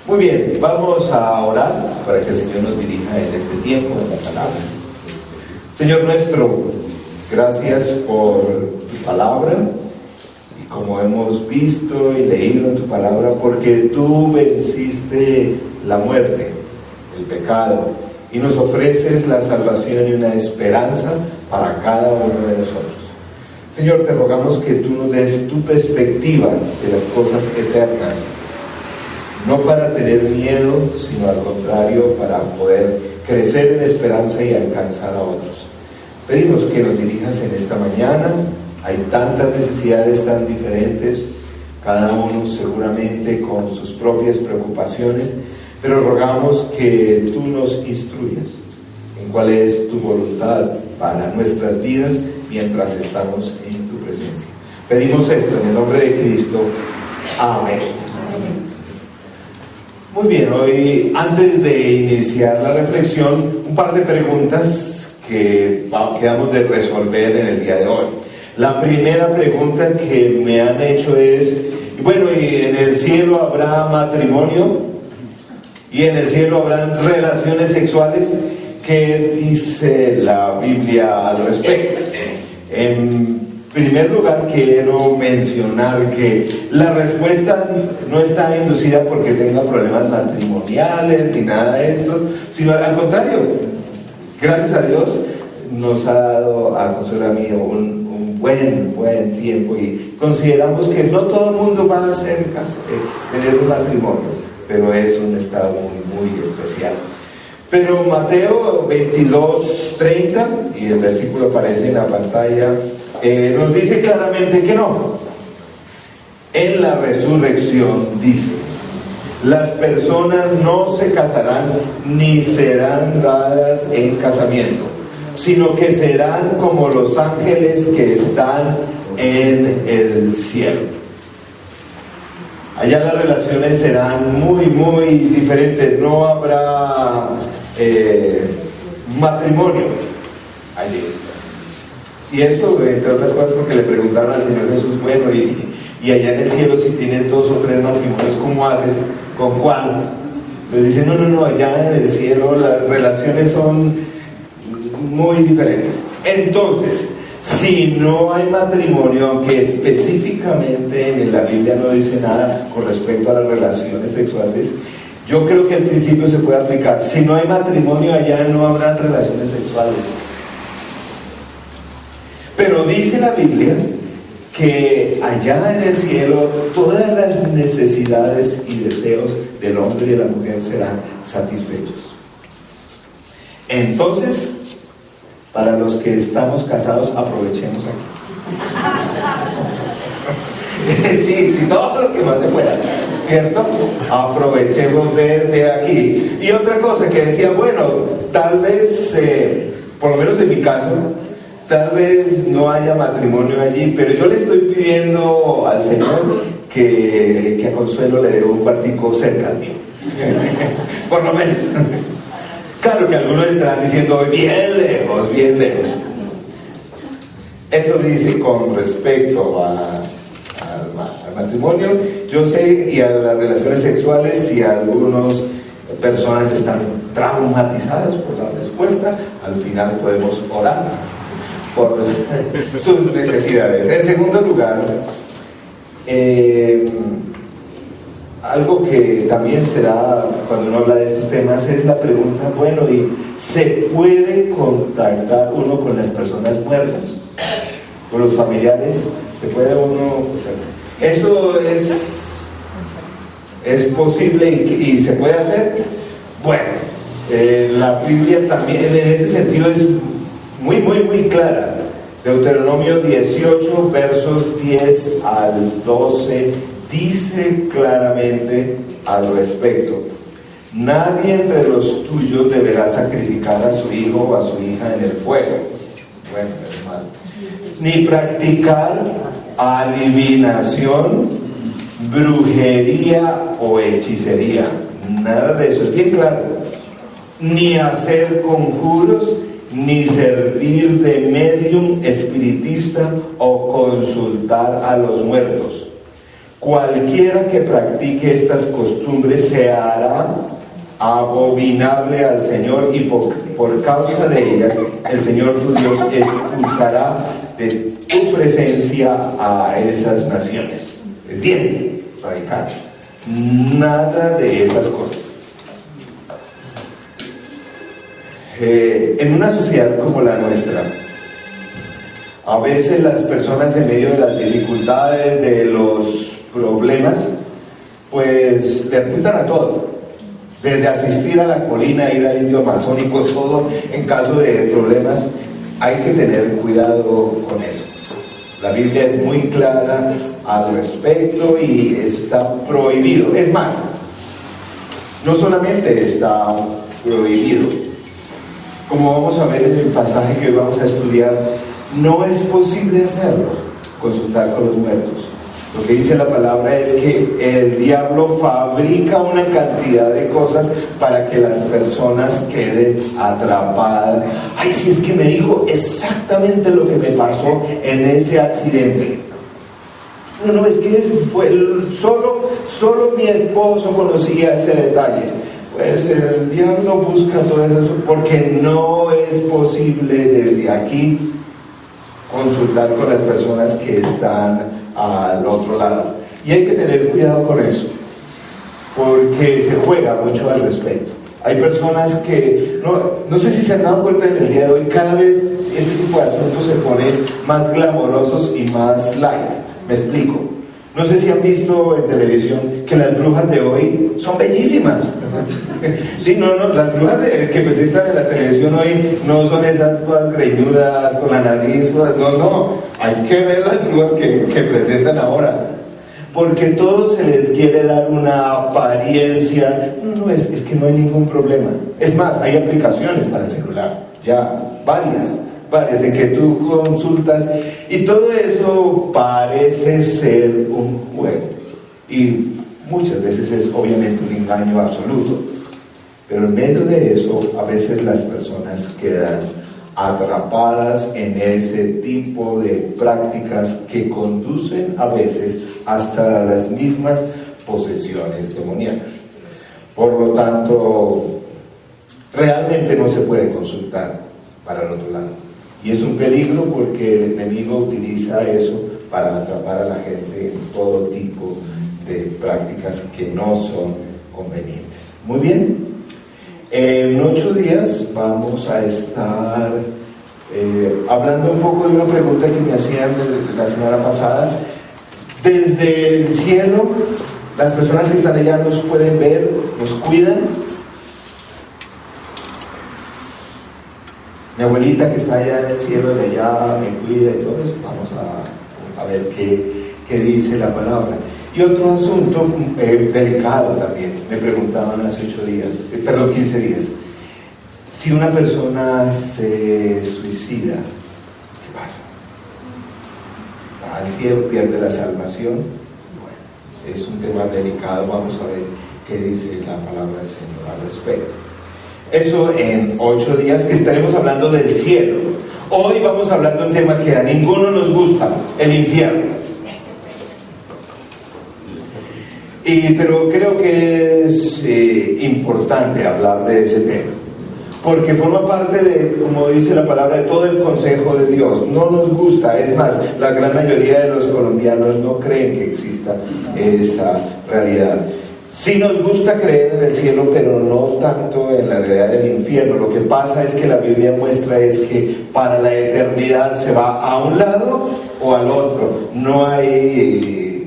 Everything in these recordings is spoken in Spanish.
Muy bien, vamos a orar para que el Señor nos dirija en este tiempo, en la palabra. Señor nuestro, gracias por tu palabra y como hemos visto y leído en tu palabra, porque tú venciste la muerte, el pecado, y nos ofreces la salvación y una esperanza para cada uno de nosotros. Señor, te rogamos que tú nos des tu perspectiva de las cosas eternas, no para tener miedo, sino al contrario, para poder crecer en esperanza y alcanzar a otros. Pedimos que nos dirijas en esta mañana. Hay tantas necesidades tan diferentes, cada uno seguramente con sus propias preocupaciones, pero rogamos que tú nos instruyas en cuál es tu voluntad para nuestras vidas mientras estamos en tu presencia. Pedimos esto en el nombre de Cristo. Amén. Muy bien, hoy antes de iniciar la reflexión, un par de preguntas que quedamos de resolver en el día de hoy. La primera pregunta que me han hecho es, bueno, ¿y en el cielo habrá matrimonio? ¿Y en el cielo habrán relaciones sexuales? ¿Qué dice la Biblia al respecto? En primer lugar, quiero mencionar que la respuesta no está inducida porque tenga problemas matrimoniales ni nada de esto, sino al contrario. Gracias a Dios nos ha dado a Consuelo y a mí un buen tiempo y consideramos que no todo el mundo va a tener un matrimonio, pero es un estado muy especial. Pero Mateo 22:30, y el versículo aparece en la pantalla, nos dice claramente que no. En la resurrección dice: las personas no se casarán ni serán dadas en casamiento, sino que serán como los ángeles que están en el cielo. Allá las relaciones serán muy diferentes. No habrá matrimonio allí. Y eso, entre otras cosas, porque le preguntaron al Señor Jesús, bueno, y allá en el cielo, si tienes 2 o 3 matrimonios, ¿cómo haces? ¿Con cuál? Pues dicen, no, allá en el cielo las relaciones son muy diferentes. Entonces, si no hay matrimonio, aunque específicamente en la Biblia no dice nada con respecto a las relaciones sexuales, yo creo que al principio se puede aplicar. Si no hay matrimonio, allá no habrán relaciones sexuales. Pero dice la Biblia que allá en el cielo todas las necesidades y deseos del hombre y de la mujer serán satisfechos. Entonces, para los que estamos casados, aprovechemos aquí. Sí, todo lo que más se pueda, ¿cierto? Aprovechemos de aquí. Y otra cosa que decía, bueno, tal vez, por lo menos en mi caso, tal vez no haya matrimonio allí, pero yo le estoy pidiendo al Señor que a Consuelo le dé un cuartico cerca al mío. Por lo menos. Claro que algunos estarán diciendo bien lejos. Eso dice con respecto al matrimonio. Yo sé, y a las relaciones sexuales, si algunas personas están traumatizadas por la respuesta, al final podemos orar por sus necesidades. En segundo lugar, algo que también se da cuando uno habla de estos temas es la pregunta, bueno, ¿y se puede contactar uno con las personas muertas? ¿Con los familiares? ¿Se puede uno? ¿Eso es posible y se puede hacer? Bueno, la Biblia también en este sentido es muy clara. Deuteronomio 18, versos 10 al 12, dice claramente al respecto: nadie entre los tuyos deberá sacrificar a su hijo o a su hija en el fuego. Bueno, hermano. Ni practicar adivinación, brujería o hechicería. Nada de eso, es bien claro. Ni hacer conjuros, ni servir de medium, espiritista o consultar a los muertos. Cualquiera que practique estas costumbres se hará abominable al Señor, y por causa de ellas el Señor tu Dios expulsará de tu presencia a esas naciones. Es bien radical. Nada de esas cosas. En una sociedad como la nuestra, a veces las personas en medio de las dificultades, de los problemas, pues le apuntan a todo, desde asistir a la colina, ir al indio amazónico, todo en caso de problemas. Hay que tener cuidado con eso. La Biblia es muy clara al respecto y está prohibido. Es más, no solamente está prohibido, como vamos a ver en el pasaje que hoy vamos a estudiar, no es posible hacerlo, consultar con los muertos. Lo que dice la palabra es que el diablo fabrica una cantidad de cosas para que las personas queden atrapadas. Ay, si es que me dijo exactamente lo que me pasó en ese accidente. No, es que fue solo mi esposo conocía ese detalle. Pues el diablo busca todo eso porque no es posible desde aquí consultar con las personas que están al otro lado. Y hay que tener cuidado con eso, porque se juega mucho al respecto. Hay personas que, no sé si se han dado cuenta en el día de hoy, cada vez este tipo de asuntos se ponen más glamorosos y más light. Me explico. No sé si han visto en televisión que las brujas de hoy son bellísimas. Sí, las brujas que presentan en la televisión hoy no son esas todas greñudas, con la nariz, no. Hay que ver las brujas que presentan ahora. Porque todo se les quiere dar una apariencia. No, es que no hay ningún problema. Es más, hay aplicaciones para el celular, ya, varias en que tú consultas, y todo eso parece ser un juego, y muchas veces es obviamente un engaño absoluto, pero en medio de eso a veces las personas quedan atrapadas en ese tipo de prácticas que conducen a veces hasta las mismas posesiones demoníacas. Por lo tanto, realmente no se puede consultar para el otro lado. Y es un peligro porque el enemigo utiliza eso para atrapar a la gente en todo tipo de prácticas que no son convenientes. Muy bien, en 8 días vamos a estar hablando un poco de una pregunta que me hacían la semana pasada. Desde el cielo, las personas que están allá nos pueden ver, nos cuidan. Mi abuelita que está allá en el cielo de allá me cuida y todo eso. Vamos a ver qué dice la palabra. Y otro asunto delicado también, me preguntaban hace 15 días. Si una persona se suicida, ¿qué pasa? ¿Va al cielo, pierde la salvación? Bueno, es un tema delicado, vamos a ver qué dice la palabra del Señor al respecto. Eso en 8 días, que estaremos hablando del cielo. Hoy vamos a hablar de un tema que a ninguno nos gusta, el infierno. Pero creo que es importante hablar de ese tema, porque forma parte de, como dice la palabra, de todo el consejo de Dios. No nos gusta, es más, la gran mayoría de los colombianos no creen que exista esa realidad. Sí nos gusta creer en el cielo, pero no tanto en la realidad del infierno. Lo que pasa es que la Biblia muestra es que para la eternidad se va a un lado o al otro. No hay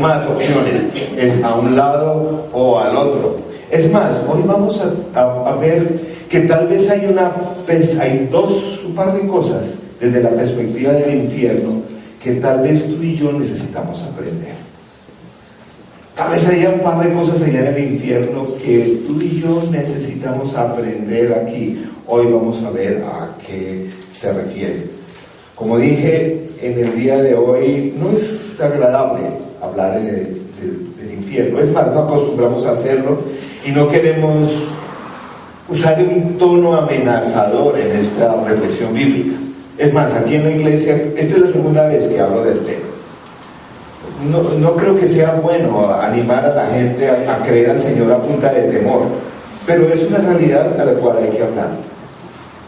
más opciones, es a un lado o al otro. Es más, hoy vamos a ver que tal vez hay un par de cosas desde la perspectiva del infierno que tal vez tú y yo necesitamos aprender. Tal vez haya un par de cosas allá en el infierno que tú y yo necesitamos aprender aquí. Hoy vamos a ver a qué se refiere. Como dije, en el día de hoy no es agradable hablar del infierno. Es más, no acostumbramos a hacerlo y no queremos usar un tono amenazador en esta reflexión bíblica. Es más, aquí en la iglesia, esta es la segunda vez que hablo del tema. no creo que sea bueno animar a la gente a creer al Señor a punta de temor, pero es una realidad a la cual hay que hablar.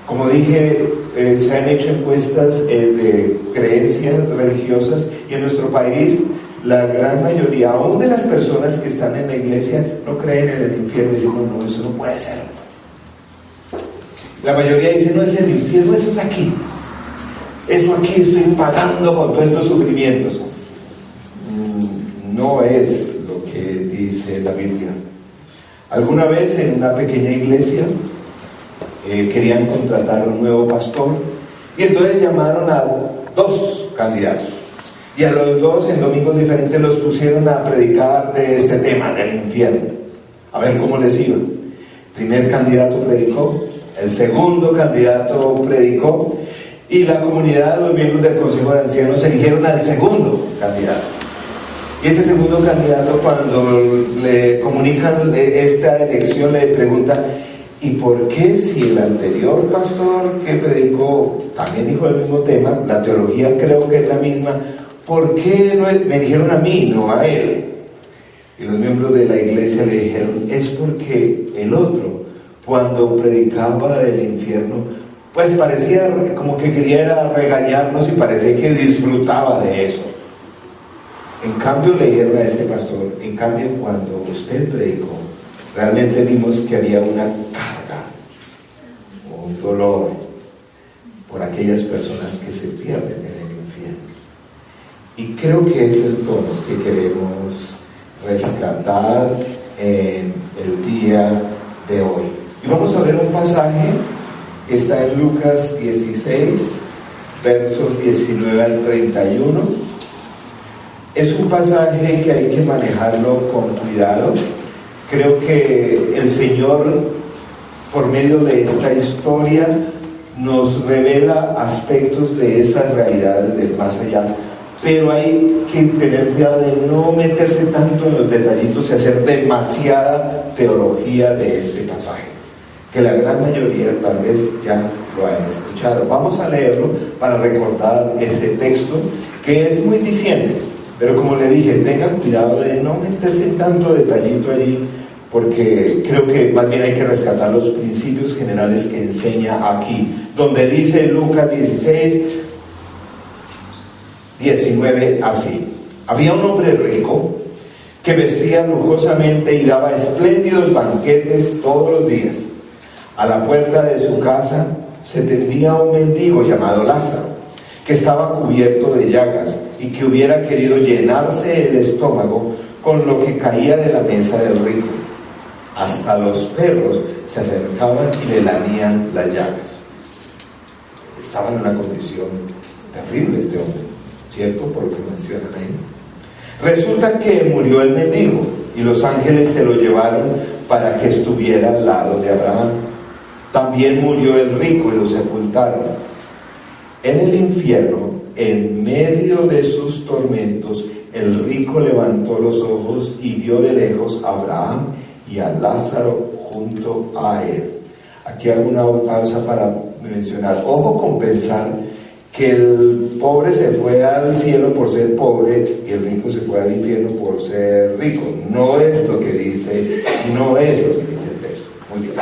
Como dije, se han hecho encuestas de creencias religiosas y en nuestro país la gran mayoría, aún de las personas que están en la iglesia, no creen en el infierno y dicen, no, eso no puede ser. La mayoría dice, no es el infierno, eso es aquí. Eso aquí estoy pagando con todos estos sufrimientos. No es lo que dice la Biblia. Alguna vez en una pequeña iglesia querían contratar un nuevo pastor y entonces llamaron a 2 candidatos y a los 2 en domingos diferentes los pusieron a predicar de este tema del infierno, a ver cómo les iba. El primer candidato predicó, el segundo candidato predicó y la comunidad de los miembros del Consejo de Ancianos eligieron al segundo candidato. Y ese segundo candidato, cuando le comunican esta elección, le pregunta, ¿y por qué si el anterior pastor que predicó también dijo el mismo tema, la teología creo que es la misma, ¿por qué me dijeron a mí, no a él? Y los miembros de la iglesia le dijeron, es porque el otro, cuando predicaba del infierno, pues parecía como que quería regañarnos y parecía que disfrutaba de eso. En cambio le dijeron a este pastor, en cambio cuando usted predicó, realmente vimos que había una carga, un dolor por aquellas personas que se pierden en el infierno. Y creo que es el tono que queremos rescatar en el día de hoy. Y vamos a ver un pasaje que está en Lucas 16, versos 19 al 31. Es un pasaje que hay que manejarlo con cuidado. Creo que el Señor, por medio de esta historia, nos revela aspectos de esas realidades del más allá. Pero hay que tener cuidado de no meterse tanto en los detallitos y hacer demasiada teología de este pasaje, que la gran mayoría tal vez ya lo hayan escuchado. Vamos a leerlo para recordar ese texto que es muy diciente. Pero como le dije, tengan cuidado de no meterse en tanto detallito allí, porque creo que más bien hay que rescatar los principios generales que enseña aquí, donde dice Lucas 16, 19 así. Había un hombre rico que vestía lujosamente y daba espléndidos banquetes todos los días. A la puerta de su casa se tendía un mendigo llamado Lázaro, que estaba cubierto de llagas y que hubiera querido llenarse el estómago con lo que caía de la mesa del rico. Hasta los perros se acercaban y le lamían las llagas. Estaba en una condición terrible este hombre, ¿cierto? Por lo que mencionan ahí. Resulta que murió el mendigo y los ángeles se lo llevaron para que estuviera al lado de Abraham. También murió el rico y lo sepultaron. En el infierno, en medio de sus tormentos, el rico levantó los ojos y vio de lejos a Abraham y a Lázaro junto a él. Aquí hago una pausa para mencionar, ojo con pensar que el pobre se fue al cielo por ser pobre y el rico se fue al infierno por ser rico. No es lo que dice, no es lo que dice el texto. Muy bien.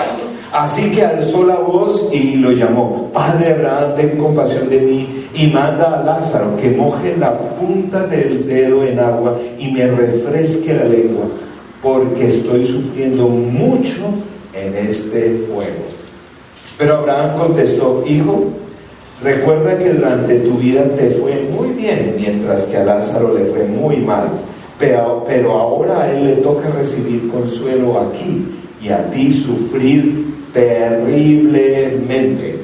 Así que alzó la voz y lo llamó: Padre Abraham, ten compasión de mí y manda a Lázaro que moje la punta del dedo en agua y me refresque la lengua, porque estoy sufriendo mucho en este fuego. Pero Abraham contestó: Hijo, recuerda que durante tu vida te fue muy bien, mientras que a Lázaro le fue muy mal. Pero ahora a él le toca recibir consuelo aquí y a ti sufrir terriblemente.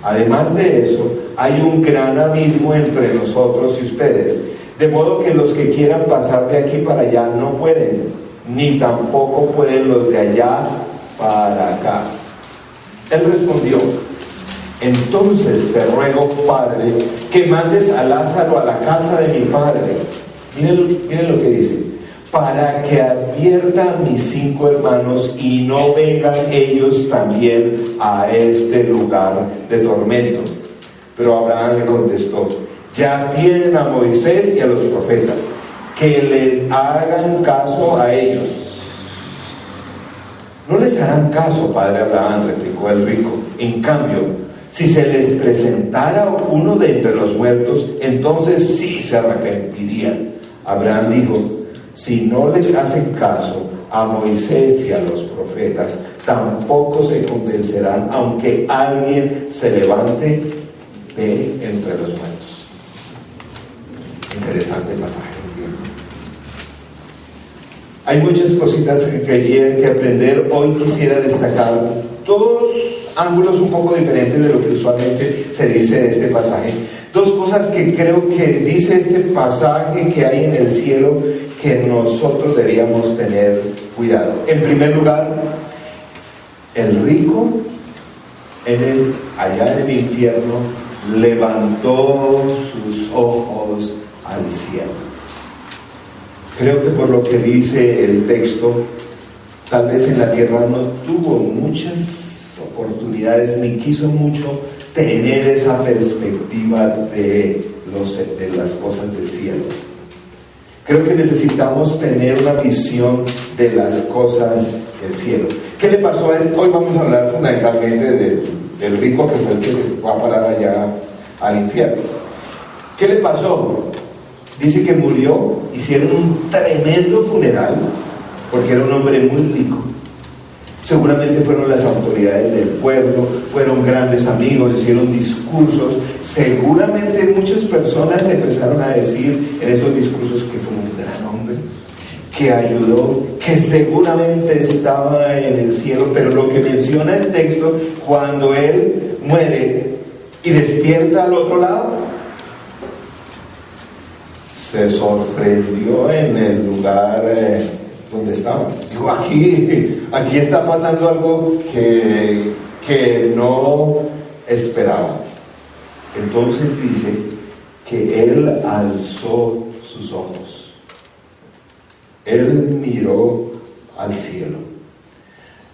Además de eso, hay un gran abismo entre nosotros y ustedes, de modo que los que quieran pasar de aquí para allá no pueden, ni tampoco pueden los de allá para acá. Él respondió: entonces te ruego, Padre, que mandes a Lázaro a la casa de mi padre. Miren lo que dice: para que advierta a mis 5 hermanos y no vengan ellos también a este lugar de tormento. Pero Abraham le contestó: ya tienen a Moisés y a los profetas, que les hagan caso a ellos. No les harán caso, padre Abraham, replicó el rico. En cambio, si se les presentara uno de entre los muertos, entonces sí se arrepentirían. Abraham dijo: si no les hacen caso a Moisés y a los profetas, tampoco se convencerán, aunque alguien se levante de entre los muertos. Interesante pasaje, ¿cierto? Hay muchas cositas que hay que aprender. Hoy quisiera destacar dos ángulos un poco diferentes de lo que usualmente se dice de este pasaje. Dos cosas que creo que dice este pasaje que hay en el cielo que nosotros deberíamos tener cuidado. En primer lugar, el rico allá en el infierno levantó sus ojos al cielo. Creo que por lo que dice el texto, tal vez en la tierra no tuvo muchas oportunidades ni quiso mucho tener esa perspectiva de las cosas del cielo. Creo que necesitamos tener una visión de las cosas del cielo. ¿Qué le pasó a esto? Hoy vamos a hablar fundamentalmente del rico, que fue el que se fue a parar allá al infierno. ¿Qué le pasó? Dice que murió, hicieron un tremendo funeral, porque era un hombre muy rico. Seguramente fueron las autoridades del pueblo, fueron grandes amigos, hicieron discursos. Seguramente muchas personas empezaron a decir en esos discursos que fue un gran hombre, que ayudó, que seguramente estaba en el cielo. Pero lo que menciona el texto, cuando él muere y despierta al otro lado, se sorprendió en el lugar donde estaba. Digo, aquí está pasando algo que no esperaba. Entonces dice que él alzó sus ojos, él miró al cielo.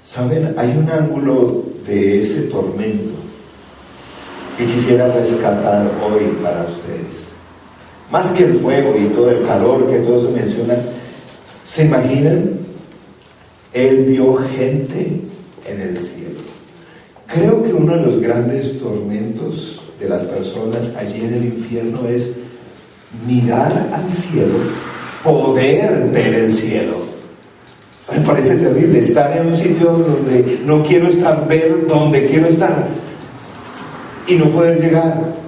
¿Saben? Hay un ángulo de ese tormento que quisiera rescatar hoy para ustedes. Más que el fuego y todo el calor que todos mencionan, ¿se imaginan? Él vio gente en el cielo. Creo que uno de los grandes tormentos de las personas allí en el infierno es mirar al cielo, poder ver el cielo. Me parece terrible estar en un sitio donde no quiero estar, ver donde quiero estar y no poder llegar.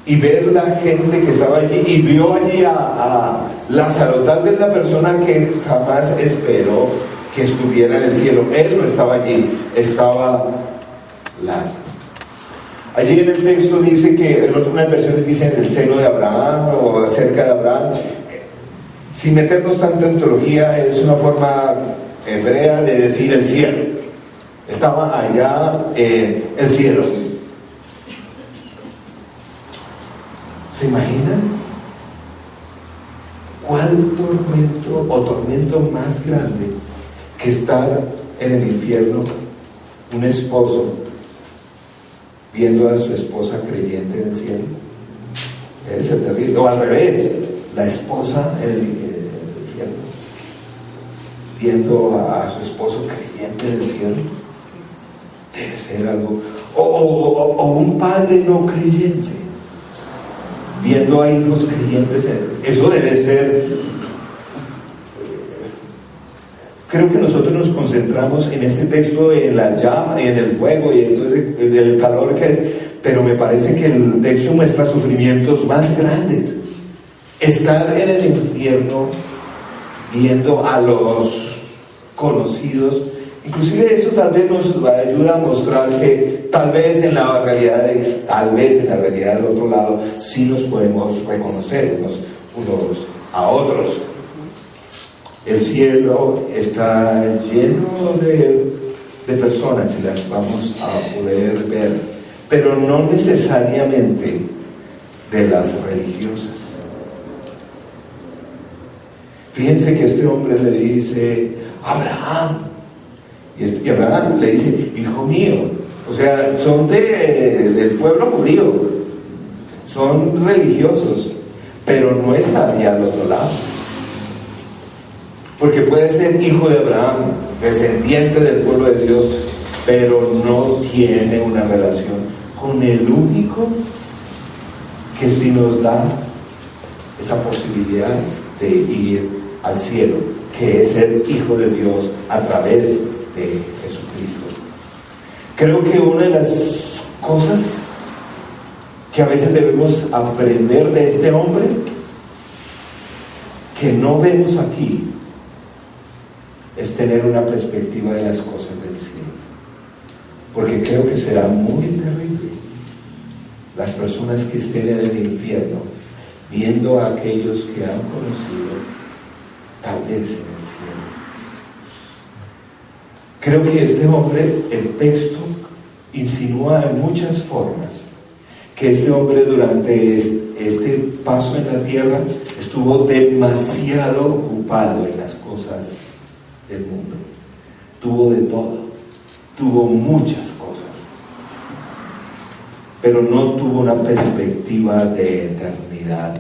Y ver la gente que estaba allí, y vio allí a Lázaro, tal vez la persona que jamás esperó que estuviera en el cielo. Él no estaba allí, estaba Lázaro. Allí en el texto dice que, en otras versiones dicen el seno de Abraham o acerca de Abraham. Sin meternos tanto en teología, es una forma hebrea de decir el cielo. Estaba allá en el cielo. ¿Se imaginan cuál tormento más grande que estar en el infierno, un esposo viendo a su esposa creyente en el cielo? Debe ser terrible. O al revés, la esposa en el infierno viendo a su esposo creyente en el cielo. Debe ser algo. O un padre no creyente viendo a hijos creyentes. Eso debe ser. Creo que nosotros nos concentramos en este texto en la llama y en el fuego y entonces en el calor que es, pero me parece que el texto muestra sufrimientos más grandes. Estar en el infierno viendo a los conocidos, inclusive eso tal vez nos ayuda a mostrar que tal vez en la realidad del otro lado sí nos podemos reconocer unos a otros. El cielo está lleno de personas y las vamos a poder ver, pero no necesariamente de las religiosas. Fíjense que este hombre le dice Abraham, y Abraham le dice hijo mío. O sea, son del pueblo judío, son religiosos, pero no estaría al otro lado. Porque puede ser hijo de Abraham, descendiente del pueblo de Dios, pero no tiene una relación con el único que sí nos da esa posibilidad de ir al cielo, que es ser hijo de Dios a través de Jesucristo. Creo que una de las cosas que a veces debemos aprender de este hombre, que no vemos aquí, es tener una perspectiva de las cosas del cielo. Porque creo que será muy terrible las personas que estén en el infierno, viendo a aquellos que han conocido, tal vez en el cielo. Creo que este hombre, el texto insinúa en muchas formas que este hombre durante este paso en la tierra estuvo demasiado ocupado en las cosas del mundo. Tuvo de todo, tuvo muchas cosas, pero no tuvo una perspectiva de eternidad.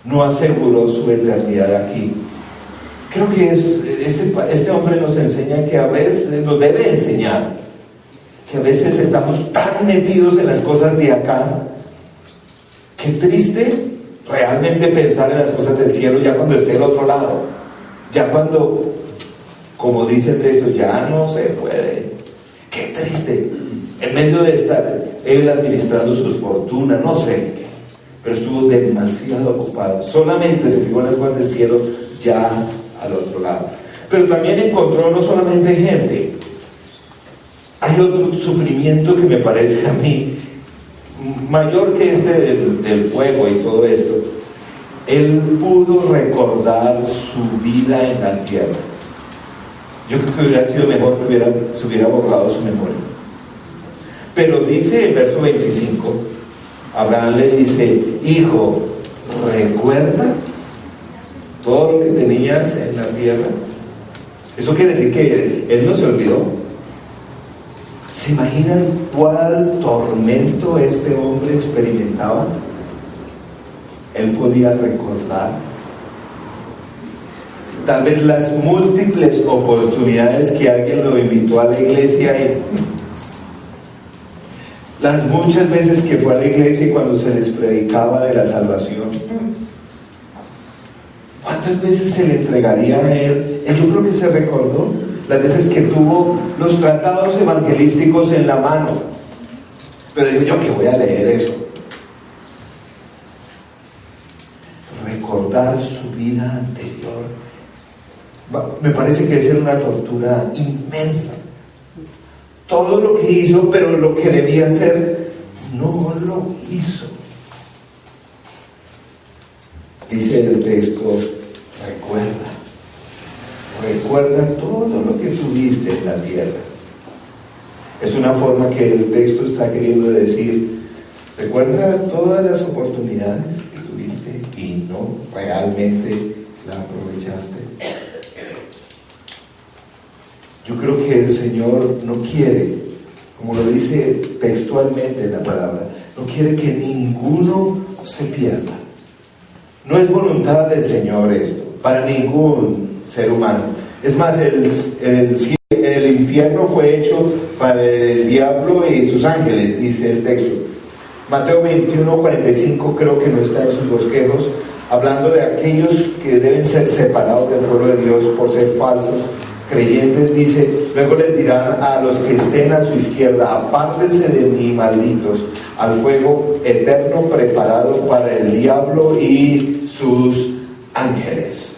No aseguró su eternidad aquí. Creo que este hombre nos enseña que a veces, nos debe enseñar, que a veces estamos tan metidos en las cosas de acá. Qué triste realmente pensar en las cosas del cielo ya cuando esté al otro lado, ya cuando, como dice el texto, ya no se puede. Qué triste, en medio de estar él administrando sus fortunas, no sé qué, pero estuvo demasiado ocupado, solamente se fijó en las cosas del cielo ya al otro lado. Pero también encontró no solamente gente. Hay otro sufrimiento que me parece a mí mayor que este del fuego y todo esto. Él pudo recordar su vida en la tierra. Yo creo que hubiera sido mejor que se hubiera borrado su memoria. Pero dice el verso 25, Abraham le dice: hijo, ¿recuerda todo lo que tenías en la tierra? Eso quiere decir que él no se olvidó. ¿Se imaginan cuál tormento este hombre experimentaba? Él podía recordar tal vez las múltiples oportunidades que alguien lo invitó a la iglesia y las muchas veces que fue a la iglesia y cuando se les predicaba de la salvación. ¿Cuántas veces se le entregaría a él? Yo creo que se recordó las veces que tuvo los tratados evangelísticos en la mano, pero dijo: yo que voy a leer eso. Recordar su vida anterior, me parece que esa era una tortura inmensa. Todo lo que hizo, pero lo que debía hacer no lo hizo. Dice el texto: recuerda todo lo que tuviste en la tierra. Es una forma que el texto está queriendo decir: recuerda todas las oportunidades que tuviste y no realmente la aprovechaste. Yo creo que el Señor no quiere, como lo dice textualmente en la palabra, no quiere que ninguno se pierda. No es voluntad del Señor esto, para ningún ser humano. Es más, el infierno fue hecho para el diablo y sus ángeles, dice el texto. Mateo 21:45 creo que no está en sus bosquejos, hablando de aquellos que deben ser separados del pueblo de Dios por ser falsos creyentes. Dice: luego les dirán a los que estén a su izquierda: apártense de mí, malditos, al fuego eterno preparado para el diablo y sus ángeles.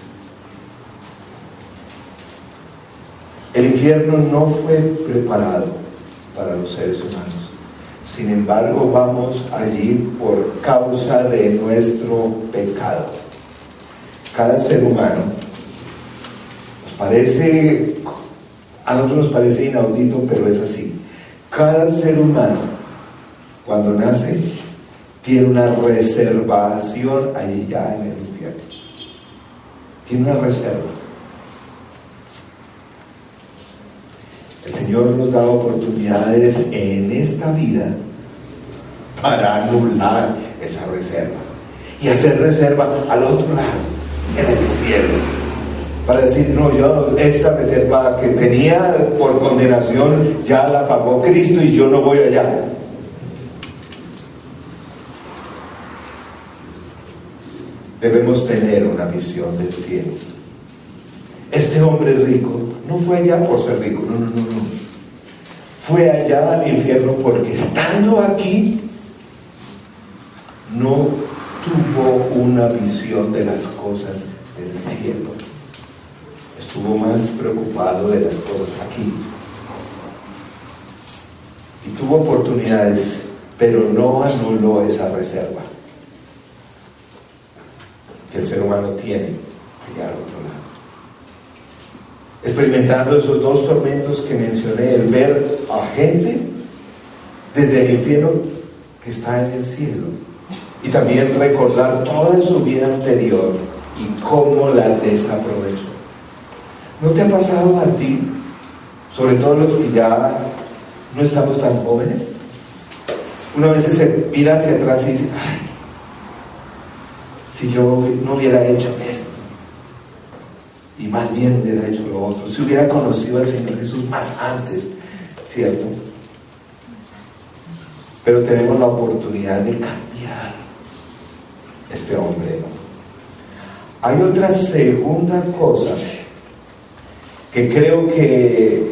El infierno no fue preparado para los seres humanos. Sin embargo, vamos allí por causa de nuestro pecado. Cada ser humano a nosotros nos parece inaudito, pero es así. Cada ser humano, cuando nace, tiene una reservación allí ya en el infierno. Tiene una reserva. El Señor nos da oportunidades en esta vida para anular esa reserva. y hacer reserva al otro lado, en el cielo, para decir, no, yo esta reserva que tenía por condenación ya la pagó Cristo y yo no voy allá. Debemos tener una visión del cielo. Este hombre rico no fue allá por ser rico, no. Fue allá al infierno porque estando aquí no tuvo una visión de las cosas del cielo. Estuvo más preocupado de las cosas aquí. Y tuvo oportunidades, pero no anuló esa reserva que el ser humano tiene allá al otro lado. Experimentando esos dos tormentos que mencioné, el ver a gente desde el infierno que está en el cielo, y también recordar toda su vida anterior y cómo la desaprovechó. ¿No te ha pasado a ti, sobre todo los que ya no estamos tan jóvenes? Una vez se mira hacia atrás y dice, ay, si yo no hubiera hecho esto, y más bien hubiera hecho lo otro, si hubiera conocido al Señor Jesús más antes, ¿cierto? Pero tenemos la oportunidad de cambiar este hombre. Hay otra segunda cosa que creo que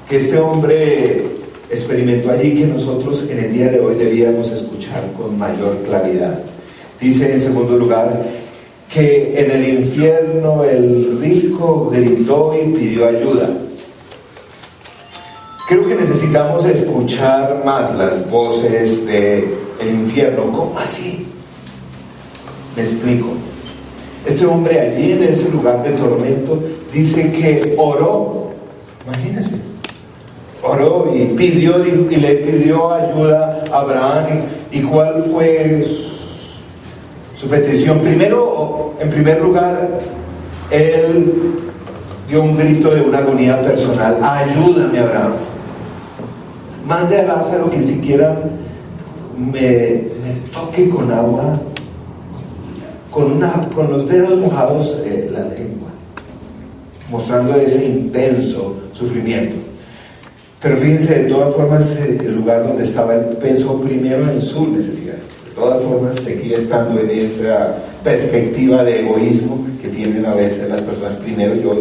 este hombre experimentó allí, que nosotros en el día de hoy debíamos escuchar con mayor claridad. Dice en segundo lugar que en el infierno el rico gritó y pidió ayuda. Creo que necesitamos escuchar más las voces del infierno. ¿Cómo así? Me explico. Este hombre allí en ese lugar de tormento dice que oró, imagínense, oró y le pidió ayuda a Abraham. ¿Y cuál fue su petición? Primero, en primer lugar, él dio un grito de una agonía personal: ayúdame, Abraham, mande a Lázaro que siquiera me toque con agua, con los dedos mojados la lengua, mostrando ese intenso sufrimiento. Pero fíjense, de todas formas, el lugar donde estaba él pensó primero en su necesidad. De todas formas, seguía estando en esa perspectiva de egoísmo que tienen a veces las personas. Primero yo.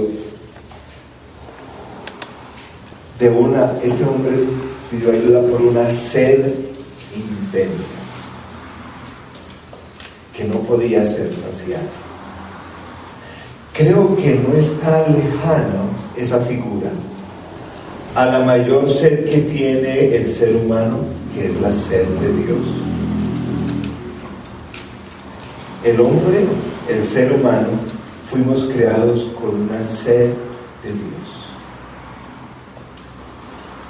Este hombre pidió ayuda por una sed intensa que no podía ser saciada. Creo que no está lejano esa figura a la mayor sed que tiene el ser humano, que es la sed de Dios. El hombre, el ser humano, fuimos creados con una sed de Dios.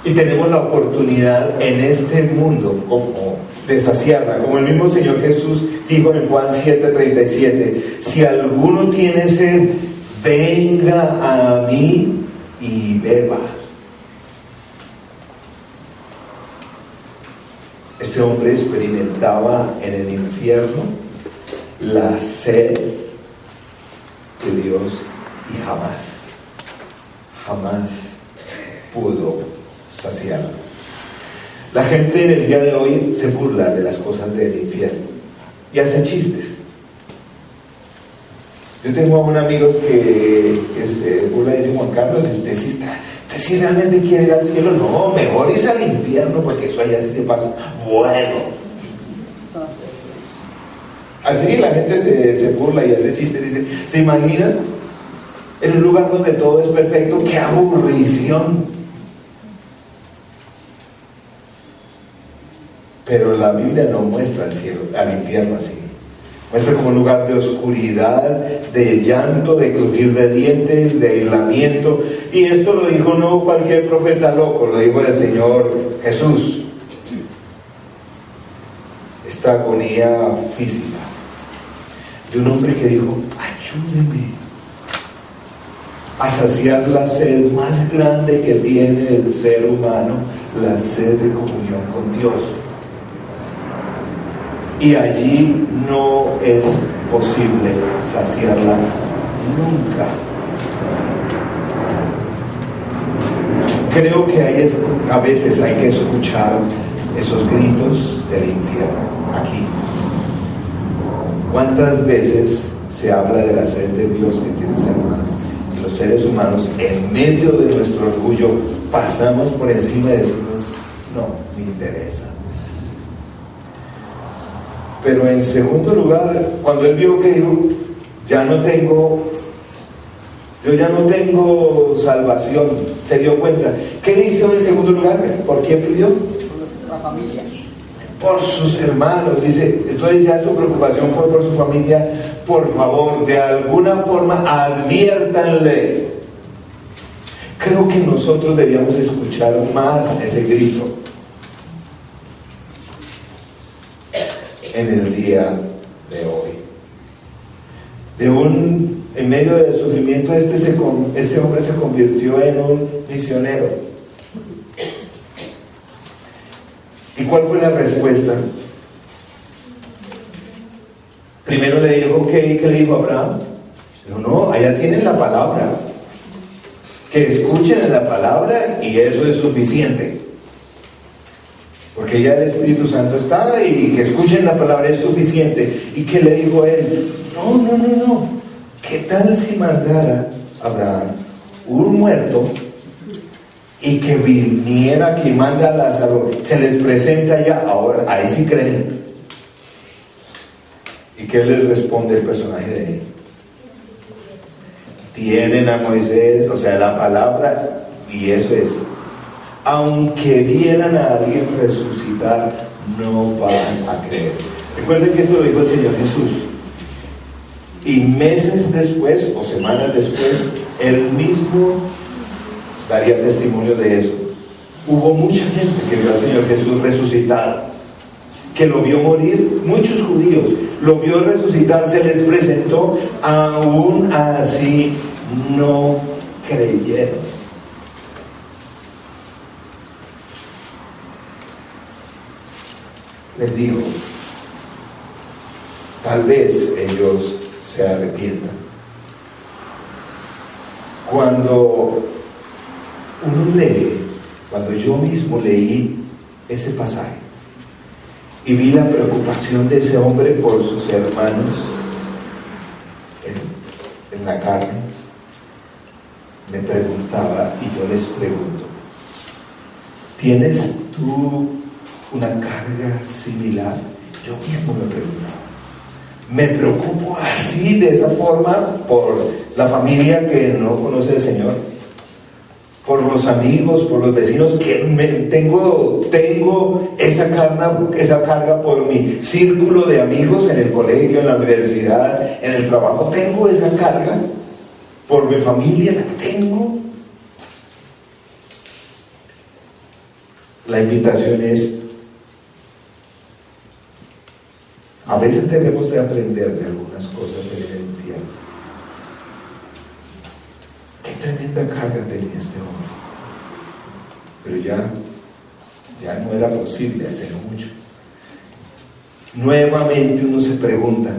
Y tenemos la oportunidad en este mundo como de saciarla, como el mismo Señor Jesús dijo en Juan 7:37: si alguno tiene sed, venga a mí y beba. Este hombre experimentaba en el infierno la sed de Dios y jamás pudo saciarla. La gente en el día de hoy se burla de las cosas del infierno y hace chistes. Yo tengo un amigo que se burla y dice: Juan Carlos, usted sí realmente quiere ir al cielo. No, mejor irse al infierno, porque eso allá sí se pasa. Bueno, así la gente se burla y hace chistes. Dice: ¿se imaginan en un lugar donde todo es perfecto? ¡Qué aburrición! Pero la Biblia no muestra al infierno así. Muestra como un lugar de oscuridad, de llanto, de crujir de dientes, de aislamiento. Y esto lo dijo no cualquier profeta loco, lo dijo el Señor Jesús. Esta agonía física de un hombre que dijo: ayúdeme a saciar la sed más grande que tiene el ser humano, la sed de comunión con Dios. y allí no es posible saciarla nunca. Creo que a veces hay que escuchar esos gritos del infierno aquí. ¿Cuántas veces se habla de la sed de Dios que tiene el ser humano? Y los seres humanos, en medio de nuestro orgullo, pasamos por encima y decimos, no me interesa. Pero en segundo lugar, cuando él vio que dijo, yo ya no tengo salvación, se dio cuenta. ¿Qué hizo en segundo lugar? ¿Por quién pidió? Por la familia. Por sus hermanos, dice. Entonces ya su preocupación fue por su familia. Por favor, de alguna forma adviértanle. Creo que nosotros debíamos escuchar más ese grito en el día de hoy. En medio del sufrimiento, este hombre se convirtió en un misionero. ¿Y cuál fue la respuesta? Primero le dijo, ¿qué le dijo Abraham? Dijo, no, allá tienen la palabra. Que escuchen la palabra y eso es suficiente. Porque ya el Espíritu Santo está y que escuchen la palabra es suficiente. ¿Y qué le dijo él? No. ¿Qué tal si mandara Abraham un muerto y que viniera, que manda a Lázaro, se les presenta ya? Ahora, ahí sí creen. ¿Y qué les responde el personaje de él? Tienen a Moisés, o sea, la palabra, y eso es. Aunque vieran a alguien resucitar, no van a creer. Recuerden que esto lo dijo el Señor Jesús. Y meses después, o semanas después, él mismo daría testimonio de eso. Hubo mucha gente que vio al Señor Jesús resucitar, que lo vio morir, muchos judíos, lo vio resucitar, se les presentó, aún así no creyeron. Les digo, tal vez ellos se arrepientan. Cuando uno lee, cuando yo mismo leí ese pasaje y vi la preocupación de ese hombre por sus hermanos en la carne, me preguntaba, y yo les pregunto, ¿tienes tú una carga similar? Yo mismo me preguntaba. Me preocupo así, de esa forma, por la familia que no conoce al Señor, por los amigos, por los vecinos, que tengo esa carga por mi círculo de amigos en el colegio, en la universidad, en el trabajo. Tengo esa carga por mi familia, la tengo. La invitación es, a veces debemos de aprender de algunas cosas en el infierno. Qué tremenda carga tenía este hombre. Pero ya no era posible hacerlo mucho. Nuevamente uno se pregunta,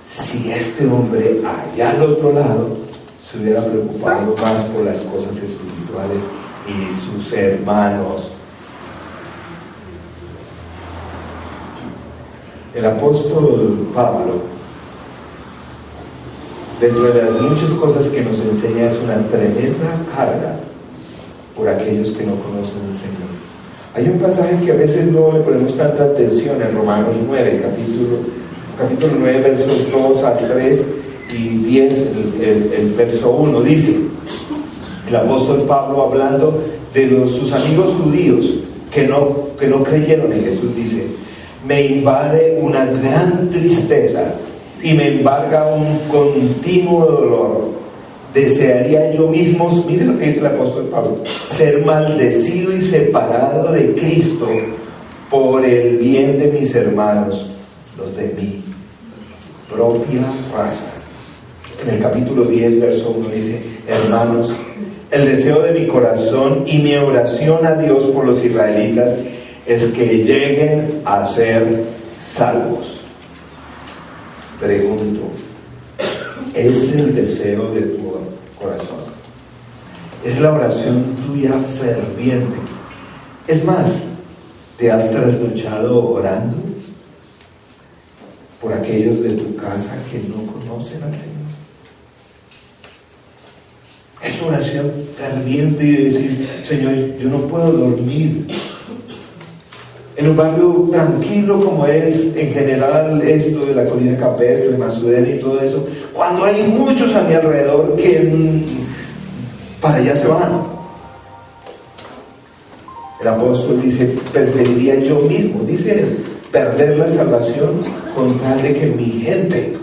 si este hombre allá al otro lado se hubiera preocupado más por las cosas espirituales y sus hermanos. El apóstol Pablo, dentro de las muchas cosas que nos enseña, es una tremenda carga por aquellos que no conocen al Señor. Hay un pasaje que a veces no le ponemos tanta atención en Romanos 9, capítulo 9, versos 2 a 3 y 10, el verso 1, dice el apóstol Pablo, hablando de sus amigos judíos que no creyeron en Jesús, dice: me invade una gran tristeza y me embarga un continuo dolor. Desearía yo mismo, mire lo que dice el apóstol Pablo, ser maldecido y separado de Cristo por el bien de mis hermanos, los de mi propia raza. En el capítulo 10, verso 1 dice: hermanos, el deseo de mi corazón y mi oración a Dios por los israelitas es que lleguen a ser salvos. pregunto, ¿es el deseo de tu corazón? ¿Es la oración tuya ferviente? Es más, ¿te has trasnochado orando por aquellos de tu casa que no conocen al Señor? Es tu oración ferviente y decir, Señor, yo no puedo dormir. En un barrio tranquilo como es en general esto de la Colina Campestre, Masudena y todo eso, cuando hay muchos a mi alrededor que para allá se van. El apóstol dice, preferiría yo mismo, dice él, perder la salvación con tal de que mi gente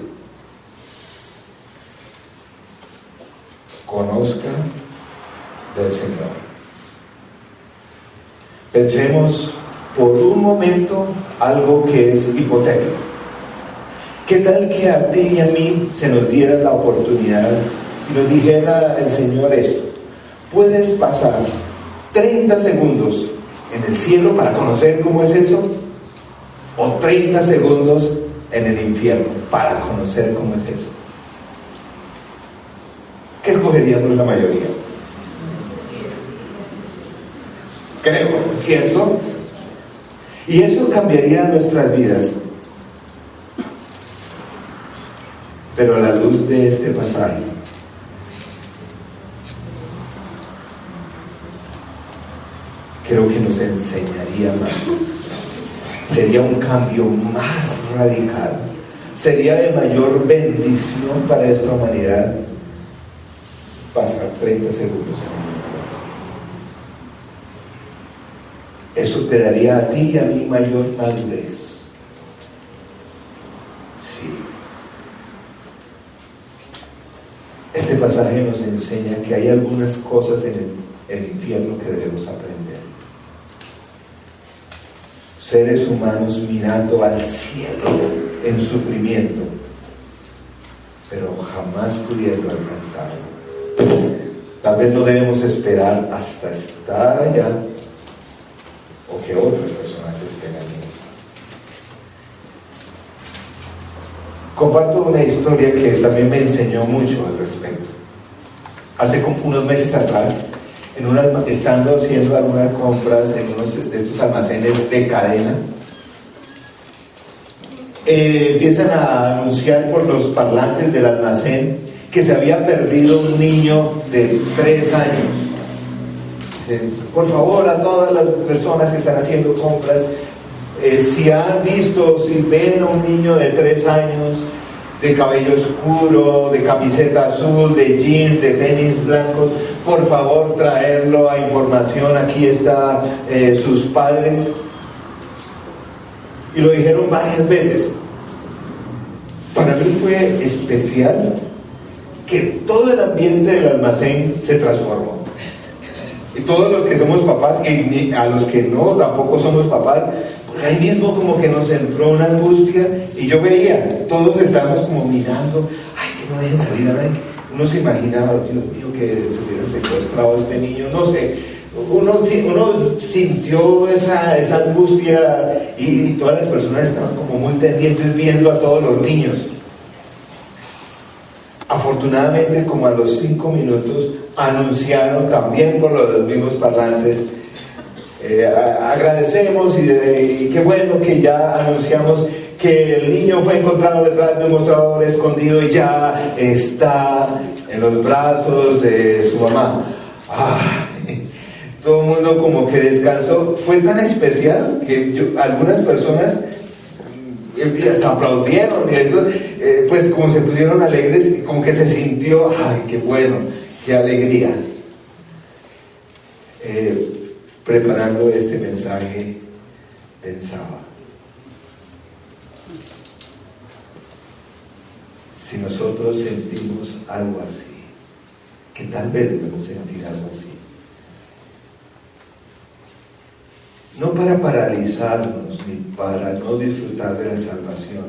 conozca del Señor. Pensemos por un momento algo que es hipotético. ¿Qué tal que a ti y a mí se nos diera la oportunidad y nos dijera el Señor esto? Puedes pasar 30 segundos en el cielo para conocer cómo es eso, o 30 segundos en el infierno para conocer cómo es eso. ¿Qué escogeríamos la mayoría? Creo, ¿cierto? Y eso cambiaría nuestras vidas. Pero a la luz de este pasaje, creo que nos enseñaría más. Sería un cambio más radical. Sería de mayor bendición para esta humanidad pasar 30 segundos en el mundo. Eso te daría a ti y a mí mayor madurez. Sí. Este pasaje nos enseña que hay algunas cosas en el infierno que debemos aprender. Seres humanos mirando al cielo en sufrimiento, pero jamás pudiendo alcanzarlo. Tal vez no debemos esperar hasta estar allá o que otras personas estén allí. Comparto una historia que también me enseñó mucho al respecto. Hace como unos meses atrás, estando haciendo algunas compras en uno de estos almacenes de cadena, empiezan a anunciar por los parlantes del almacén que se había perdido un niño de 3 años. Dicen, por favor, a todas las personas que están haciendo compras, si han visto, si ven a un niño de 3 años, de cabello oscuro, de camiseta azul, de jeans, de tenis blancos, por favor traerlo a información, aquí están sus padres. Y lo dijeron varias veces. Para mí fue especial que todo el ambiente del almacén se transformó. Y todos los que somos papás, y a los que no, tampoco somos papás, pues ahí mismo como que nos entró una angustia, y yo veía, todos estábamos como mirando, ay, que no dejen salir a nadie. Uno se imaginaba, Dios mío, que se hubiera secuestrado a este niño, no sé. Uno sintió esa angustia, y todas las personas estaban como muy pendientes viendo a todos los niños. Afortunadamente, como a los 5 minutos, anunciaron también por los mismos parlantes, agradecemos y qué bueno que ya anunciamos que el niño fue encontrado detrás de un mostrador escondido y ya está en los brazos de su mamá. Todo el mundo como que descansó. Fue tan especial que algunas personas hasta aplaudieron y eso, pues como se pusieron alegres, como que se sintió, ay, qué bueno, qué alegría. Preparando este mensaje, pensaba, si nosotros sentimos algo así, que tal vez debemos sentir algo así, no para paralizarnos ni para no disfrutar de la salvación,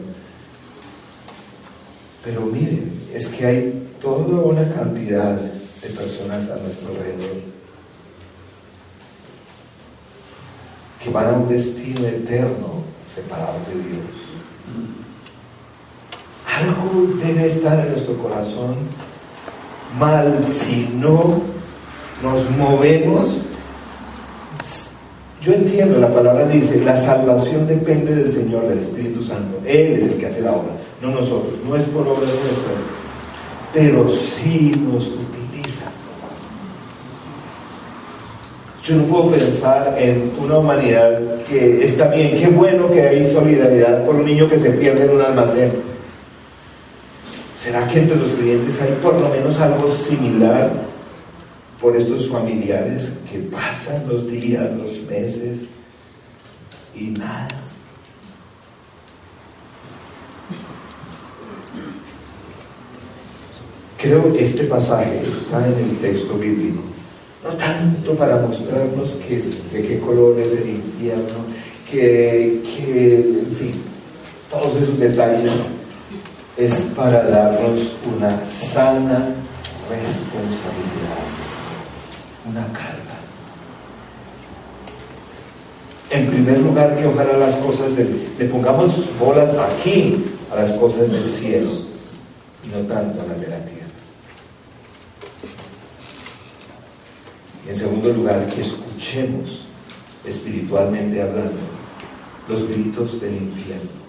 pero miren, es que hay toda una cantidad de personas a nuestro alrededor que van a un destino eterno separados de Dios. algo debe estar en nuestro corazón mal si no nos movemos. Yo entiendo, la palabra dice, la salvación depende del Señor, del Espíritu Santo. Él es el que hace la obra, no nosotros. No es por obras nuestras, pero sí nos utiliza. Yo no puedo pensar en una humanidad que está bien, qué bueno que hay solidaridad por un niño que se pierde en un almacén. ¿Será que entre los creyentes hay por lo menos algo similar por estos familiares que pasan los días, los meses y nada? Creo que este pasaje está en el texto bíblico, no tanto para mostrarnos de qué color es el infierno, en fin, todos esos detalles, es para darnos una sana responsabilidad, una carga. En primer lugar, que ojalá las cosas le pongamos bolas aquí a las cosas del cielo y no tanto a las de la tierra. Y en segundo lugar, que escuchemos, espiritualmente hablando, los gritos del infierno.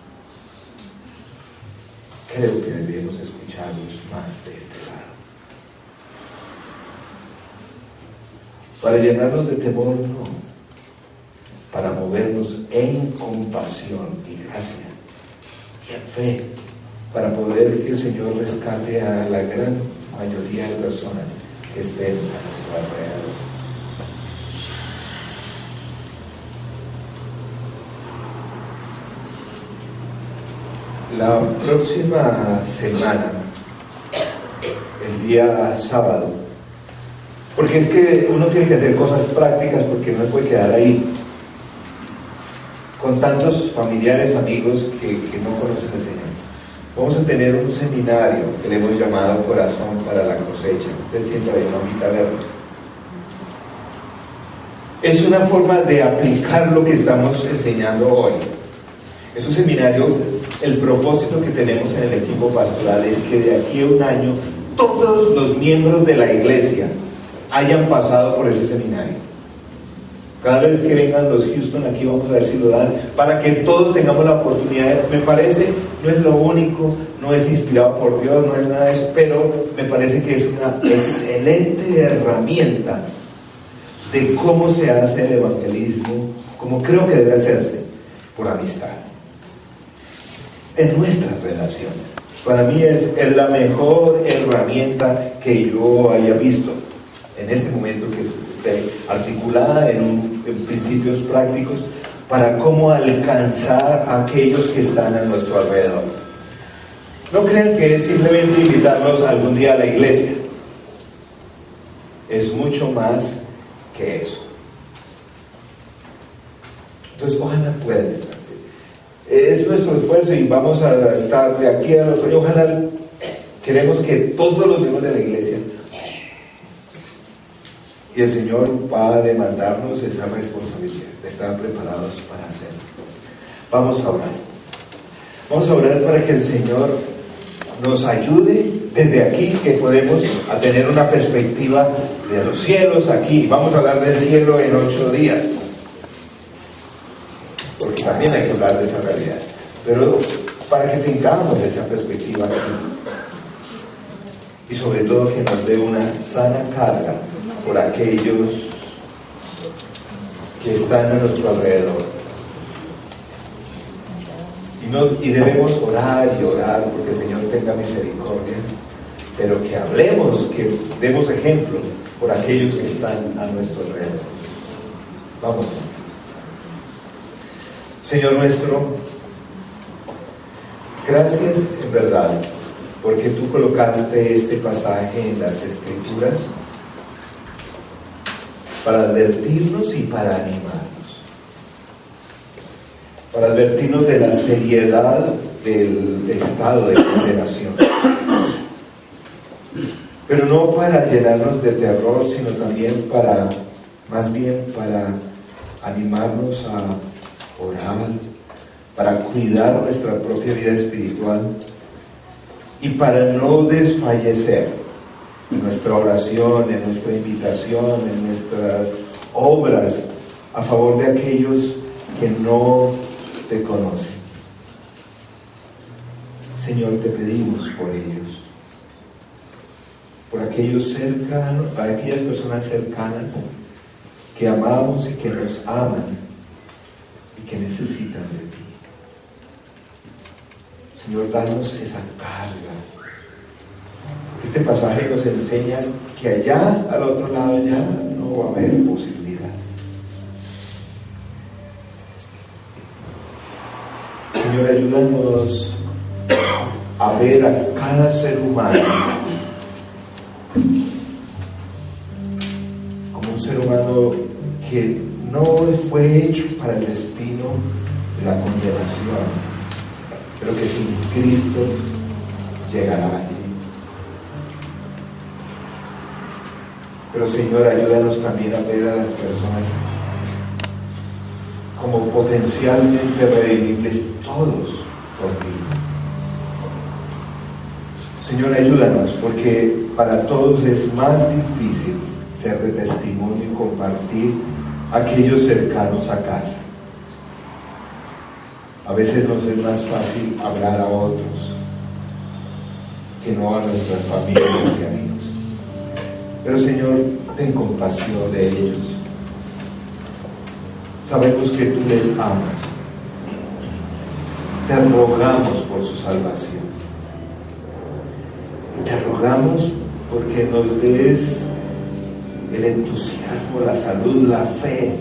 Creo que debemos escucharlos más de este lado. Para llenarnos de temor, no. Para movernos en compasión y gracia y en fe, para poder que el Señor rescate a la gran mayoría de personas que estén a nuestro alrededor. La próxima semana, el día sábado, porque es que uno tiene que hacer cosas prácticas porque no se puede quedar ahí con tantos familiares, amigos que no conocen al Señor. Vamos a tener un seminario que le hemos llamado Corazón para la Cosecha. Ustedes tienen por ahí una hojita verde. Es una forma de aplicar lo que estamos enseñando hoy. Es un seminario, el propósito que tenemos en el equipo pastoral es que de aquí a un año todos los miembros de la iglesia hayan pasado por ese seminario. Cada vez que vengan los Houston aquí vamos a ver si lo dan, para que todos tengamos la oportunidad. Me parece, no es lo único, no es inspirado por Dios, no es nada de eso, pero me parece que es una excelente herramienta de cómo se hace el evangelismo, como creo que debe hacerse, por amistad. En nuestras relaciones. Para mí es la mejor herramienta que yo haya visto en este momento, que esté articulada en principios prácticos para cómo alcanzar a aquellos que están a nuestro alrededor. No crean que es simplemente invitarlos algún día a la iglesia. Es mucho más que eso. Entonces, ojalá puedan estar. Es nuestro esfuerzo y vamos a estar de aquí al otro año. Ojalá, queremos que todos los miembros de la iglesia, y el Señor va a demandarnos esa responsabilidad de estar preparados para hacerlo. Vamos a orar. Vamos a orar para que el Señor nos ayude desde aquí, que podemos a tener una perspectiva de los cielos aquí. Vamos a hablar del cielo en 8 días. Porque también hay que hablar de esa realidad, pero para que tengamos esa perspectiva aquí, y sobre todo que nos dé una sana carga por aquellos que están a nuestro alrededor. Y debemos orar y orar porque el Señor tenga misericordia, pero que hablemos, que demos ejemplo por aquellos que están a nuestro alrededor. Vamos. Señor nuestro, gracias en verdad porque tú colocaste este pasaje en las Escrituras para advertirnos y para animarnos, para advertirnos de la seriedad del estado de condenación, pero no para llenarnos de terror, sino también más bien para animarnos a orar, para cuidar nuestra propia vida espiritual y para no desfallecer en nuestra oración, en nuestra invitación, en nuestras obras a favor de aquellos que no te conocen. Señor, te pedimos por ellos, por aquellos cercanos, para aquellas personas cercanas que amamos y que nos aman y que necesitan de ti. Señor, danos esa carga. Este pasaje nos enseña que allá, al otro lado, ya no va a haber posibilidad. Señor, ayúdanos a ver a cada ser humano como un ser humano que no fue hecho para el destino de la condenación, pero que sin Cristo llegará allí. Pero Señor, ayúdanos también a ver a las personas como potencialmente redimibles todos por ti. Señor, ayúdanos, porque para todos es más difícil ser de testimonio y compartir a aquellos cercanos a casa. A veces nos es más fácil hablar a otros que no a nuestras familias y amigos. Pero Señor, ten compasión de ellos. Sabemos que tú les amas. Te rogamos por su salvación. Te rogamos porque nos des el entusiasmo, la salud, la fe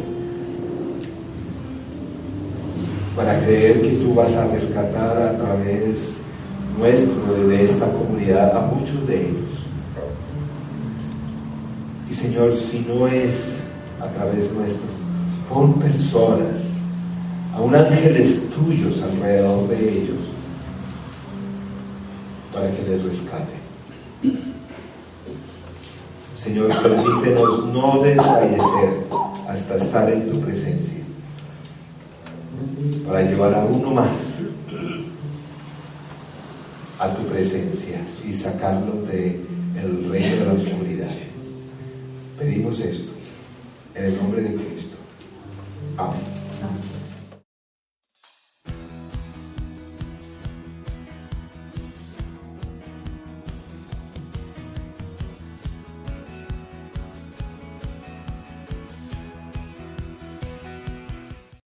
para creer que tú vas a rescatar a través nuestro, de esta comunidad, a muchos de ellos. Y Señor, si no es a través nuestro, pon personas, aún ángeles tuyos alrededor de ellos, para que les rescaten. Señor, permítenos no desfallecer hasta estar en tu presencia, para llevar a uno más a tu presencia y sacarlo del reino de la oscuridad. Pedimos esto en el nombre de Cristo. Amén.